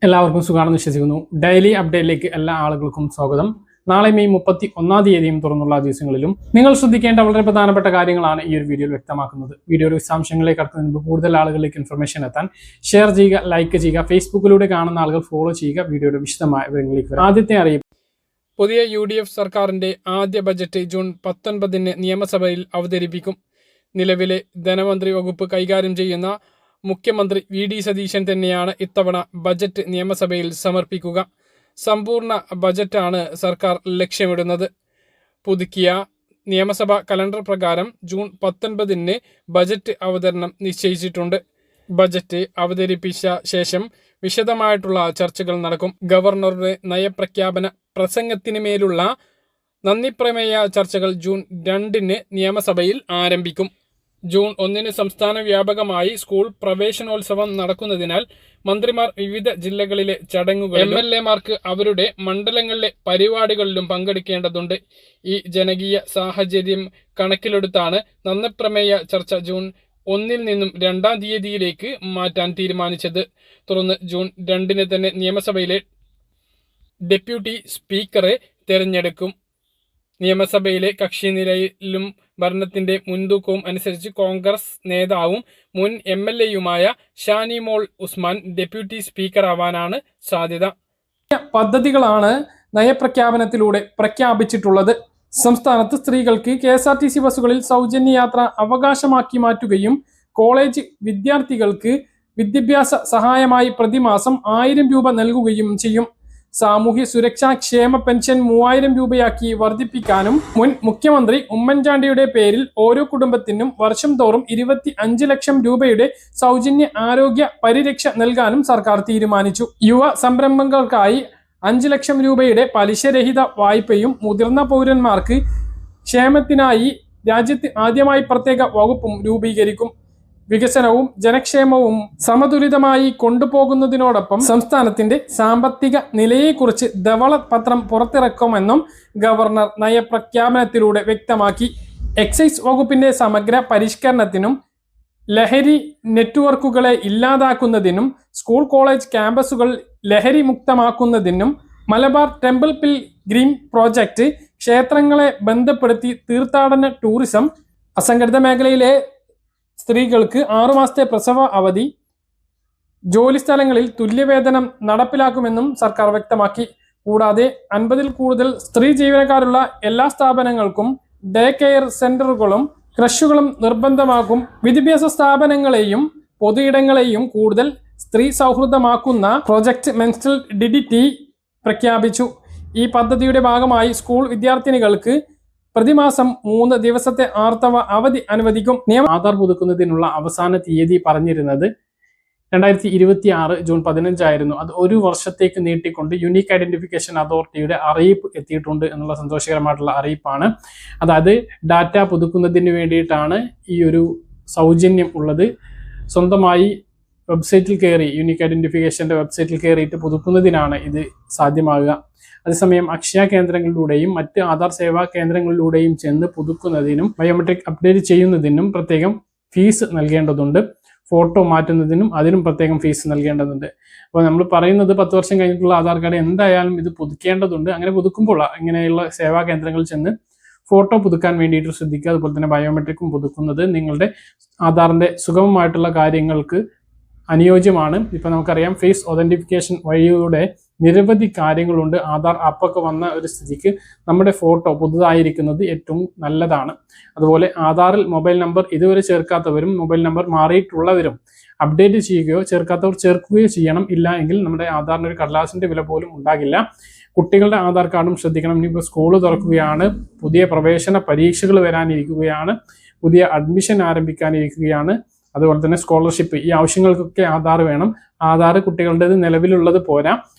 എല്ലാവർക്കും സുഖമാണെന്ന് വിശ്വസിക്കുന്നു. ഡെയിലി അപ്ഡേറ്റിലേക്ക് എല്ലാ ആളുകൾക്കും സ്വാഗതം. നാളെ മെയ് 31 തീയതിയും തുറന്നുള്ള ദിവസങ്ങളിലും നിങ്ങൾ ശ്രദ്ധിക്കേണ്ട വളരെ പ്രധാനപ്പെട്ട കാര്യങ്ങളാണ് ഈ ഒരു വീഡിയോയിൽ വ്യക്തമാക്കുന്നത്. വീഡിയോയുടെ വിശദാംശങ്ങളിലേക്ക് കടക്കുന്നതിന് മുമ്പ് കൂടുതൽ ആളുകളിലേക്ക് ഇൻഫർമേഷൻ എത്താൻ ഷെയർ ചെയ്യുക, ലൈക്ക് ചെയ്യുക, ഫേസ്ബുക്കിലൂടെ കാണുന്ന ആളുകൾ ഫോളോ ചെയ്യുക. വീഡിയോയുടെ വിശദമായ വിവരങ്ങളിലേക്ക് വരാം. ആദ്യത്തെ അറിയിപ്പ്: പുതിയ UDF സർക്കാരിന്റെ ആദ്യ ബജറ്റ് ജൂൺ 19 നിയമസഭയിൽ അവതരിപ്പിക്കും. നിലവിലെ ധനമന്ത്രി വകുപ്പ് കൈകാര്യം ചെയ്യുന്ന മുഖ്യമന്ത്രി VD സതീശൻ തന്നെയാണ് ഇത്തവണ ബജറ്റ് നിയമസഭയിൽ സമർപ്പിക്കുക. സമ്പൂർണ്ണ ബജറ്റാണ് സർക്കാർ ലക്ഷ്യമിടുന്നത്. പുതുക്കിയ നിയമസഭാ കലണ്ടർ പ്രകാരം ജൂൺ 19 ബജറ്റ് അവതരണം നിശ്ചയിച്ചിട്ടുണ്ട്. ബജറ്റ് അവതരിപ്പിച്ച ശേഷം വിശദമായിട്ടുള്ള ചർച്ചകൾ നടക്കും. ഗവർണറുടെ നയപ്രഖ്യാപന പ്രസംഗത്തിന് മേലുള്ള നന്ദിപ്രമേയ ചർച്ചകൾ ജൂൺ 2 നിയമസഭയിൽ ആരംഭിക്കും. ജൂൺ 1 സംസ്ഥാന വ്യാപകമായി സ്കൂൾ പ്രവേശനോത്സവം നടക്കുന്നതിനാൽ മന്ത്രിമാർ വിവിധ ജില്ലകളിലെ ചടങ്ങുകളിലും MLA-മാർക്ക് അവരുടെ മണ്ഡലങ്ങളിലെ പരിപാടികളിലും പങ്കെടുക്കേണ്ടതുണ്ട്. ഈ ജനകീയ സാഹചര്യം കണക്കിലെടുത്താണ് നന്ദിപ്രമേയ ചർച്ച ജൂൺ 1 നിന്നും 2 തീയതിയിലേക്ക് മാറ്റാൻ തീരുമാനിച്ചത്. തുടർന്ന് ജൂൺ 2 തന്നെ നിയമസഭയിലെ ഡെപ്യൂട്ടി സ്പീക്കറെ തെരഞ്ഞെടുക്കും. നിയമസഭയിലെ കക്ഷിനിലയിലും ഭരണത്തിന്റെ മുൻതൂക്കവും അനുസരിച്ച് കോൺഗ്രസ് നേതാവും മുൻ MLA-യുമായ ഷാനിമോൾ ഉസ്മാൻ ഡെപ്യൂട്ടി സ്പീക്കർ ആവാനാണ് സാധ്യത. പദ്ധതികളാണ് നയപ്രഖ്യാപനത്തിലൂടെ പ്രഖ്യാപിച്ചിട്ടുള്ളത്. സംസ്ഥാനത്ത് സ്ത്രീകൾക്ക് KSRTC ബസ്സുകളിൽ സൗജന്യ യാത്ര അവകാശമാക്കി മാറ്റുകയും കോളേജ് വിദ്യാർത്ഥികൾക്ക് വിദ്യാഭ്യാസ സഹായമായി പ്രതിമാസം 1000 രൂപ നൽകുകയും ചെയ്യും. സാമൂഹ്യ സുരക്ഷാ ക്ഷേമ പെൻഷൻ 3000 രൂപയാക്കി വർദ്ധിപ്പിക്കാനും മുൻ മുഖ്യമന്ത്രി ഉമ്മൻചാണ്ടിയുടെ പേരിൽ ഓരോ കുടുംബത്തിനും വർഷം തോറും 25 ലക്ഷം രൂപയുടെ സൗജന്യ ആരോഗ്യ പരിരക്ഷ നൽകാനും സർക്കാർ തീരുമാനിച്ചു. യുവ സംരംഭങ്ങൾക്കായി 5 ലക്ഷം രൂപയുടെ പലിശരഹിത വായ്പയും മുതിർന്ന പൗരന്മാർക്ക് ക്ഷേമത്തിനായി രാജ്യത്ത് ആദ്യമായി പ്രത്യേക വകുപ്പും രൂപീകരിക്കും. വികസനവും ജനക്ഷേമവും സമതുലിതമായി കൊണ്ടുപോകുന്നതിനോടൊപ്പം സംസ്ഥാനത്തിന്റെ സാമ്പത്തിക നിലയെക്കുറിച്ച് ധവളപത്രം പുറത്തിറക്കുമെന്നും ഗവർണർ നയപ്രഖ്യാപനത്തിലൂടെ വ്യക്തമാക്കി. എക്സൈസ് വകുപ്പിന്റെ സമഗ്ര പരിഷ്കരണത്തിനും ലഹരി നെറ്റ്വർക്കുകളെ ഇല്ലാതാക്കുന്നതിനും സ്കൂൾ കോളേജ് ക്യാമ്പസുകൾ ലഹരി മുക്തമാക്കുന്നതിനും മലബാർ ടെമ്പിൾ പിൽഗ്രിം പ്രോജക്റ്റ്, ക്ഷേത്രങ്ങളെ ബന്ധപ്പെടുത്തി തീർത്ഥാടന ടൂറിസം, അസംഘടിത മേഖലയിലെ സ്ത്രീകൾക്ക് 6 മാസത്തെ പ്രസവ അവധി, ജോലി സ്ഥലങ്ങളിൽ തുല്യവേതനം നടപ്പിലാക്കുമെന്നും സർക്കാർ വ്യക്തമാക്കി. കൂടാതെ 50-ൽ കൂടുതൽ സ്ത്രീ ജീവനക്കാരുള്ള എല്ലാ സ്ഥാപനങ്ങൾക്കും ഡേ കെയർ സെന്ററുകളും ക്രഷുകളും നിർബന്ധമാക്കും. വിദ്യാഭ്യാസ സ്ഥാപനങ്ങളെയും പൊതുയിടങ്ങളെയും കൂടുതൽ സ്ത്രീ സൗഹൃദമാക്കുന്ന പ്രോജക്റ്റ് മെൻസ്ട്രൽ ഡിഡിറ്റി പ്രഖ്യാപിച്ചു. ഈ പദ്ധതിയുടെ ഭാഗമായി സ്കൂൾ വിദ്യാർത്ഥിനികൾക്ക് പ്രതിമാസം 3 ദിവസത്തെ ആർത്തവ അവധി അനുവദിക്കും. ആധാർ പുതുക്കുന്നതിനുള്ള അവസാന തീയതി പറഞ്ഞിരുന്നത് 2026 ജൂൺ 15 ആയിരുന്നു. അത് 1 വർഷത്തേക്ക് നീട്ടിക്കൊണ്ട് യൂണിക് ഐഡന്റിഫിക്കേഷൻ അതോറിറ്റിയുടെ അറിയിപ്പ് എത്തിയിട്ടുണ്ട് എന്നുള്ള സന്തോഷകരമായിട്ടുള്ള അറിയിപ്പാണ്. അതായത് ഡാറ്റ പുതുക്കുന്നതിന് വേണ്ടിയിട്ടാണ് ഈ ഒരു സൗജന്യം ഉള്ളത്. സ്വന്തമായി വെബ്സൈറ്റിൽ കയറി യൂണിക് ഐഡന്റിഫിക്കേഷന്റെ വെബ്സൈറ്റിൽ കയറിയിട്ട് പുതുക്കുന്നതിനാണ് ഇത് സാധ്യമാകുക. അതേസമയം അക്ഷയ കേന്ദ്രങ്ങളിലൂടെയും മറ്റ് ആധാർ സേവാ കേന്ദ്രങ്ങളിലൂടെയും ചെന്ന് പുതുക്കുന്നതിനും ബയോമെട്രിക് അപ്ഡേറ്റ് ചെയ്യുന്നതിനും പ്രത്യേകം ഫീസ് നൽകേണ്ടതുണ്ട്. ഫോട്ടോ മാറ്റുന്നതിനും അതിനും പ്രത്യേകം ഫീസ് നൽകേണ്ടതുണ്ട്. അപ്പോൾ നമ്മൾ പറയുന്നത് 10 വർഷം കഴിഞ്ഞിട്ടുള്ള ആധാർ കാർഡ് എന്തായാലും ഇത് പുതുക്കേണ്ടതുണ്ട്. അങ്ങനെ പുതുക്കുമ്പോൾ ഇങ്ങനെയുള്ള സേവാ കേന്ദ്രങ്ങളിൽ ചെന്ന് ഫോട്ടോ പുതുക്കാൻ വേണ്ടിയിട്ട് ശ്രദ്ധിക്കുക. അതുപോലെ തന്നെ ബയോമെട്രിക്കും പുതുക്കുന്നത് നിങ്ങളുടെ ആധാറിന്റെ സുഗമമായിട്ടുള്ള കാര്യങ്ങൾക്ക് അനുയോജ്യമാണ്. ഇപ്പം നമുക്കറിയാം, ഫേസ് ഒതന്റിഫിക്കേഷൻ വഴിയുടെ നിരവധി കാര്യങ്ങളുണ്ട്. ആധാർ ആപ്പൊക്കെ വന്ന ഒരു സ്ഥിതിക്ക് നമ്മുടെ ഫോട്ടോ പുതുതായിരിക്കുന്നത് ഏറ്റവും നല്ലതാണ്. അതുപോലെ ആധാറിൽ മൊബൈൽ നമ്പർ ഇതുവരെ ചേർക്കാത്തവരും മൊബൈൽ നമ്പർ മാറിയിട്ടുള്ളവരും അപ്ഡേറ്റ് ചെയ്യുകയോ ചേർക്കാത്തവർ ചേർക്കുകയോ ചെയ്യണം. ഇല്ല എങ്കിൽ നമ്മുടെ ആധാറിന് ഒരു കടലാസിന്റെ വില പോലും ഉണ്ടാകില്ല. കുട്ടികളുടെ ആധാർ കാർഡും ശ്രദ്ധിക്കണം. ഇനിയിപ്പോൾ സ്കൂൾ തുറക്കുകയാണ്, പുതിയ പ്രവേശന പരീക്ഷകൾ വരാനിരിക്കുകയാണ്, പുതിയ അഡ്മിഷൻ ആരംഭിക്കാനിരിക്കുകയാണ്, അതുപോലെ തന്നെ സ്കോളർഷിപ്പ്, ഈ ആവശ്യങ്ങൾക്കൊക്കെ ആധാർ വേണം. ആധാർ കുട്ടികളുടേത് നിലവിലുള്ളത് പോരാ.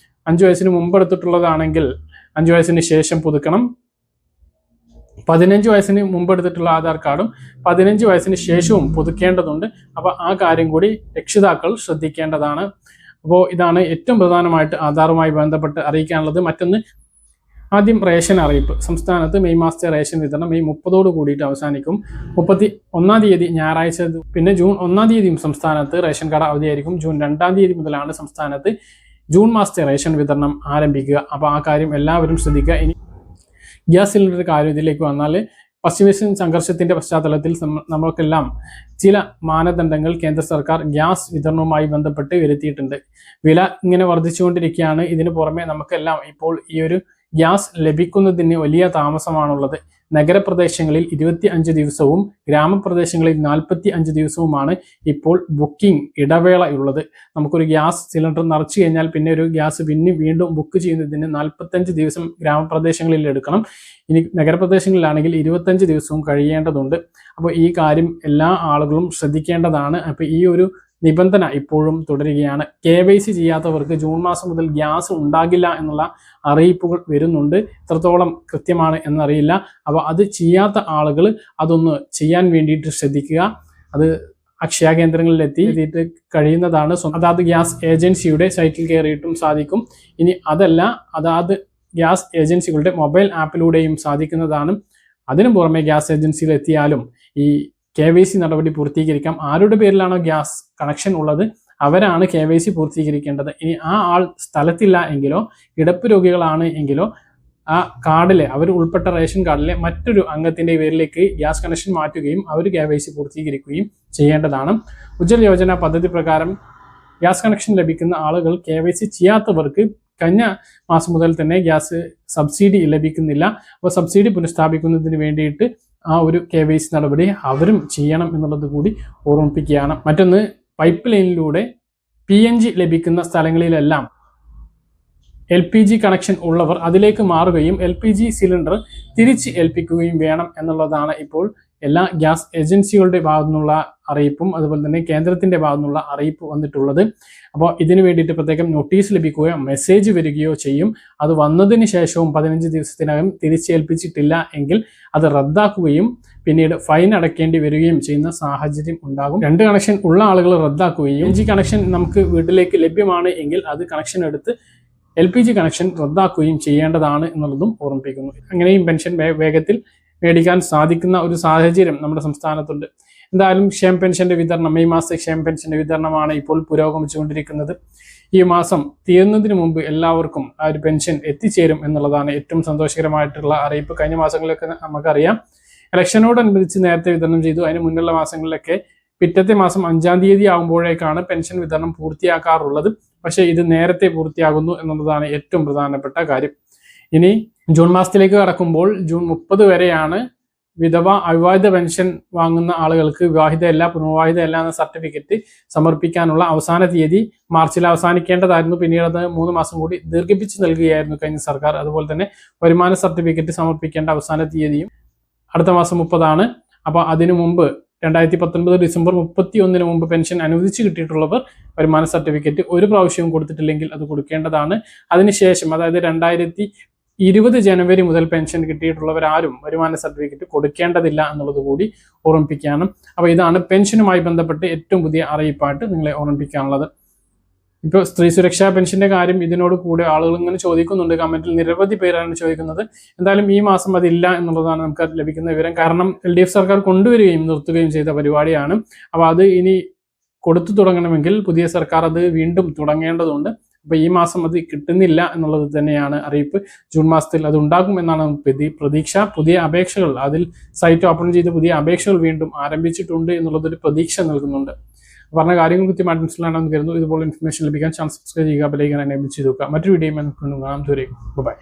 5 വയസ്സിന് മുമ്പ് എടുത്തിട്ടുള്ളതാണെങ്കിൽ 5 വയസ്സിന് ശേഷം പുതുക്കണം. 15 വയസ്സിന് മുമ്പ് എടുത്തിട്ടുള്ള ആധാർ കാർഡും 15 വയസ്സിന് ശേഷവും പുതുക്കേണ്ടതുണ്ട്. അപ്പോൾ ആ കാര്യം കൂടി രക്ഷിതാക്കൾ ശ്രദ്ധിക്കേണ്ടതാണ്. അപ്പോൾ ഇതാണ് ഏറ്റവും പ്രധാനമായിട്ട് ആധാറുമായി ബന്ധപ്പെട്ട് അറിയിക്കാനുള്ളത്. മറ്റൊന്ന്, ആദ്യം റേഷൻ അറിയിപ്പ്. സംസ്ഥാനത്ത് മെയ് മാസത്തെ റേഷൻ വിതരണം മെയ് 30 കൂടിയിട്ട് അവസാനിക്കും. 31 തീയതി ഞായറാഴ്ച. പിന്നെ ജൂൺ 1 തീയതിയും സംസ്ഥാനത്ത് റേഷൻ കട അവധിയായിരിക്കും. ജൂൺ 2 തീയതി മുതലാണ് സംസ്ഥാനത്ത് ജൂൺ മാസത്തെ റേഷൻ വിതരണം ആരംഭിക്കുക. അപ്പോൾ ആ കാര്യം എല്ലാവരും ശ്രദ്ധിക്കുക. ഇനി ഗ്യാസ് സിലിണ്ടർ കാര്യം ഇതിലേക്ക് വന്നാൽ പശ്ചിമേഷ്യൻ സംഘർഷത്തിന്റെ പശ്ചാത്തലത്തിൽ നമ്മൾക്കെല്ലാം ചില മാനദണ്ഡങ്ങൾ കേന്ദ്ര സർക്കാർ ഗ്യാസ് വിതരണവുമായി ബന്ധപ്പെട്ട് വരുത്തിയിട്ടുണ്ട്. വില ഇങ്ങനെ വർദ്ധിച്ചുകൊണ്ടിരിക്കുകയാണ്. ഇതിനു പുറമെ നമുക്കെല്ലാം ഇപ്പോൾ ഈ ഒരു ഗ്യാസ് ലഭിക്കുന്നതിന് വലിയ താമസമാണുള്ളത്. നഗരപ്രദേശങ്ങളിൽ 25 ദിവസവും ഗ്രാമപ്രദേശങ്ങളിൽ 45 ദിവസവുമാണ് ഇപ്പോൾ ബുക്കിംഗ് ഇടവേള ഉള്ളത്. നമുക്കൊരു ഗ്യാസ് സിലിണ്ടർ നിറച്ചു കഴിഞ്ഞാൽ പിന്നെ ഒരു ഗ്യാസ് വീണ്ടും ബുക്ക് ചെയ്യുന്നതിന് 45 ദിവസം ഗ്രാമപ്രദേശങ്ങളിൽ എടുക്കണം. ഇനി നഗരപ്രദേശങ്ങളിലാണെങ്കിൽ 25 ദിവസവും കഴിയേണ്ടതുണ്ട്. അപ്പോൾ ഈ കാര്യം എല്ലാ ആളുകളും ശ്രദ്ധിക്കേണ്ടതാണ്. അപ്പോൾ ഈ ഒരു നിബന്ധന ഇപ്പോഴും തുടരുകയാണ്. KYC ചെയ്യാത്തവർക്ക് ജൂൺ മാസം മുതൽ ഗ്യാസ് ഉണ്ടാകില്ല എന്നുള്ള അറിയിപ്പുകൾ വരുന്നുണ്ട്. എത്രത്തോളം കൃത്യമാണ് എന്നറിയില്ല. അപ്പോൾ അത് ചെയ്യാത്ത ആളുകൾ അതൊന്ന് ചെയ്യാൻ വേണ്ടിയിട്ട് ശ്രദ്ധിക്കുക. അത് അക്ഷയ കേന്ദ്രങ്ങളിൽ എത്തിയിട്ട് കഴിയുന്നതാണ്. അതാത് ഗ്യാസ് ഏജൻസിയുടെ സൈറ്റിൽ കയറിയിട്ടും സാധിക്കും. ഇനി അതല്ല, അതാത് ഗ്യാസ് ഏജൻസികളുടെ മൊബൈൽ ആപ്പിലൂടെയും സാധിക്കുന്നതാണ്. അതിനു പുറമെ ഗ്യാസ് ഏജൻസിയിൽ എത്തിയാലും ഈ KYC നടപടി പൂർത്തീകരിക്കാം. ആരുടെ പേരിലാണോ ഗ്യാസ് കണക്ഷൻ ഉള്ളത് അവരാണ് KYC പൂർത്തീകരിക്കേണ്ടത്. ഇനി ആ ആൾ സ്ഥലത്തില്ല എങ്കിലോ കിടപ്പ് രോഗികളാണ് എങ്കിലോ ആ കാർഡിലെ അവർ ഉൾപ്പെട്ട റേഷൻ കാർഡിലെ മറ്റൊരു അംഗത്തിന്റെ പേരിലേക്ക് ഗ്യാസ് കണക്ഷൻ മാറ്റുകയും അവർ KYC പൂർത്തീകരിക്കുകയും ചെയ്യേണ്ടതാണ്. ഉജ്ജ്വൽ യോജന പദ്ധതി പ്രകാരം ഗ്യാസ് കണക്ഷൻ ലഭിക്കുന്ന ആളുകൾ KYC ചെയ്യാത്തവർക്ക് കഴിഞ്ഞ മാസം മുതൽ തന്നെ ഗ്യാസ് സബ്സിഡി ലഭിക്കുന്നില്ല. അപ്പോൾ സബ്സിഡി പുനഃസ്ഥാപിക്കുന്നതിന് വേണ്ടിയിട്ട് ആ ഒരു KYC നടപടി അവരും ചെയ്യണം എന്നുള്ളത് കൂടി ഓർമ്മിപ്പിക്കുകയാണ്. മറ്റൊന്ന്, പൈപ്പ് ലൈനിലൂടെ PNG ലഭിക്കുന്ന സ്ഥലങ്ങളിലെല്ലാം LPG കണക്ഷൻ ഉള്ളവർ അതിലേക്ക് മാറുകയും LPG സിലിണ്ടർ തിരിച്ച് ഏൽപ്പിക്കുകയും വേണം എന്നുള്ളതാണ് ഇപ്പോൾ എല്ലാ ഗ്യാസ് ഏജൻസികളുടെ ഭാഗത്തു നിന്നുള്ള അറിയിപ്പും അതുപോലെ തന്നെ കേന്ദ്രത്തിന്റെ ഭാഗത്തു നിന്നുള്ള അറിയിപ്പ് വന്നിട്ടുള്ളത്. അപ്പോൾ ഇതിനു വേണ്ടിയിട്ട് പ്രത്യേകം നോട്ടീസ് ലഭിക്കുകയോ മെസ്സേജ് വരികയോ ചെയ്യും. അത് വന്നതിന് ശേഷവും 15 ദിവസത്തിനകം തിരിച്ചേൽപ്പിച്ചിട്ടില്ല എങ്കിൽ അത് റദ്ദാക്കുകയും പിന്നീട് ഫൈൻ അടയ്ക്കേണ്ടി വരികയും ചെയ്യുന്ന സാഹചര്യം ഉണ്ടാകും. 2 കണക്ഷൻ ഉള്ള ആളുകൾ റദ്ദാക്കുകയും LPG കണക്ഷൻ നമുക്ക് വീട്ടിലേക്ക് ലഭ്യമാണ് എങ്കിൽ അത് കണക്ഷൻ എടുത്ത് LPG കണക്ഷൻ റദ്ദാക്കുകയും ചെയ്യേണ്ടതാണ് എന്നുള്ളതും ഓർമ്മിപ്പിക്കുന്നു. അങ്ങനെയും പെൻഷൻ വേഗത്തിൽ മേടിക്കാൻ സാധിക്കുന്ന ഒരു സാഹചര്യം നമ്മുടെ സംസ്ഥാനത്തുണ്ട്. എന്തായാലും ക്ഷേമ പെൻഷന്റെ വിതരണം, മെയ് മാസത്തെ ക്ഷേമ പെൻഷന്റെ വിതരണമാണ് ഇപ്പോൾ പുരോഗമിച്ചുകൊണ്ടിരിക്കുന്നത്. ഈ മാസം തീരുന്നതിന് മുമ്പ് എല്ലാവർക്കും ആ ഒരു പെൻഷൻ എത്തിച്ചേരും എന്നുള്ളതാണ് ഏറ്റവും സന്തോഷകരമായിട്ടുള്ള അറിയിപ്പ്. കഴിഞ്ഞ മാസങ്ങളിലൊക്കെ നമുക്കറിയാം ഇലക്ഷനോടനുബന്ധിച്ച് നേരത്തെ വിതരണം ചെയ്തു. അതിന് മുന്നുള്ള മാസങ്ങളിലൊക്കെ പിറ്റത്തെ മാസം 5-ാം തീയതി ആകുമ്പോഴേക്കാണ് പെൻഷൻ വിതരണം പൂർത്തിയാക്കാറുള്ളത്. പക്ഷേ ഇത് നേരത്തെ പൂർത്തിയാകുന്നു എന്നുള്ളതാണ് ഏറ്റവും പ്രധാനപ്പെട്ട കാര്യം. ഇനി ജൂൺ മാസത്തിലേക്ക് കടക്കുമ്പോൾ ജൂൺ 30 വരെയാണ് വിധവ അവിവാഹിത പെൻഷൻ വാങ്ങുന്ന ആളുകൾക്ക് വിവാഹിതയല്ല പുനർവിവാഹിതയല്ല എന്ന സർട്ടിഫിക്കറ്റ് സമർപ്പിക്കാനുള്ള അവസാന തീയതി മാർച്ചിൽ അവസാനിക്കേണ്ടതായിരുന്നു. പിന്നീട് അത് 3 മാസം കൂടി ദീർഘിപ്പിച്ച് നൽകുകയായിരുന്നു കഴിഞ്ഞ സർക്കാർ. അതുപോലെ തന്നെ വരുമാന സർട്ടിഫിക്കറ്റ് സമർപ്പിക്കേണ്ട അവസാന തീയതിയും അടുത്ത മാസം 30 അപ്പോൾ അതിനു മുമ്പ് 2019 ഡിസംബർ 31 മുമ്പ് പെൻഷൻ അനുവദിച്ച് കിട്ടിയിട്ടുള്ളവർ വരുമാന സർട്ടിഫിക്കറ്റ് ഒരു പ്രാവശ്യവും കൊടുത്തിട്ടില്ലെങ്കിൽ അത് കൊടുക്കേണ്ടതാണ്. അതിനുശേഷം അതായത് 2020 ജനുവരി മുതൽ പെൻഷൻ കിട്ടിയിട്ടുള്ളവരാരും വരുമാന സർട്ടിഫിക്കറ്റ് കൊടുക്കേണ്ടതില്ല എന്നുള്ളത് കൂടി ഓർമ്മിപ്പിക്കുകയാണ്. അപ്പോൾ ഇതാണ് പെൻഷനുമായി ബന്ധപ്പെട്ട് ഏറ്റവും പുതിയ അറിയിപ്പായിട്ട് നിങ്ങളെ ഓർമ്മിപ്പിക്കാനുള്ളത്. ഇപ്പോൾ സ്ത്രീ സുരക്ഷാ പെൻഷന്റെ കാര്യം ഇതിനോട് കൂടെ ആളുകൾ ഇങ്ങനെ ചോദിക്കുന്നുണ്ട്. കമന്റിൽ നിരവധി പേരാണ് ചോദിക്കുന്നത്. എന്തായാലും ഈ മാസം അതില്ല എന്നുള്ളതാണ് നമുക്ക് ലഭിക്കുന്ന വിവരം. കാരണം LDF സർക്കാർ കൊണ്ടുവരികയും നിർത്തുകയും ചെയ്ത പരിപാടിയാണ്. അപ്പോൾ അത് ഇനി കൊടുത്തു തുടങ്ങണമെങ്കിൽ പുതിയ സർക്കാർ അത് വീണ്ടും തുടങ്ങേണ്ടതുണ്ട്. അപ്പോൾ ഈ മാസം അത് കിട്ടുന്നില്ല എന്നുള്ളത് തന്നെയാണ് അറിയിപ്പ്. ജൂൺ മാസത്തിൽ അത് ഉണ്ടാകുമെന്നാണ് പ്രതീക്ഷ. പുതിയ അപേക്ഷകൾ അതിൽ സൈറ്റ് ഓപ്പൺ ചെയ്ത് പുതിയ അപേക്ഷകൾ വീണ്ടും ആരംഭിച്ചിട്ടുണ്ട് എന്നുള്ളതൊരു പ്രതീക്ഷ നൽകുന്നുണ്ട്. പറഞ്ഞ കാര്യങ്ങൾ കൃത്യമായിട്ട് മനസ്സിലാണെന്ന് കരുതുന്നു. ഇതുപോലെ ഇൻഫർമേഷൻ ലഭിക്കാൻ ചാനൽ സബ്സ്ക്രൈബ് ചെയ്യുക, ബെൽ ഐക്കൺ എനേബിൾ ചെയ്ത് വെക്കുക. മറ്റൊരു വീഡിയോയുമായി നമുക്ക് കാണാം. ദൂരേക്കും ബൈ.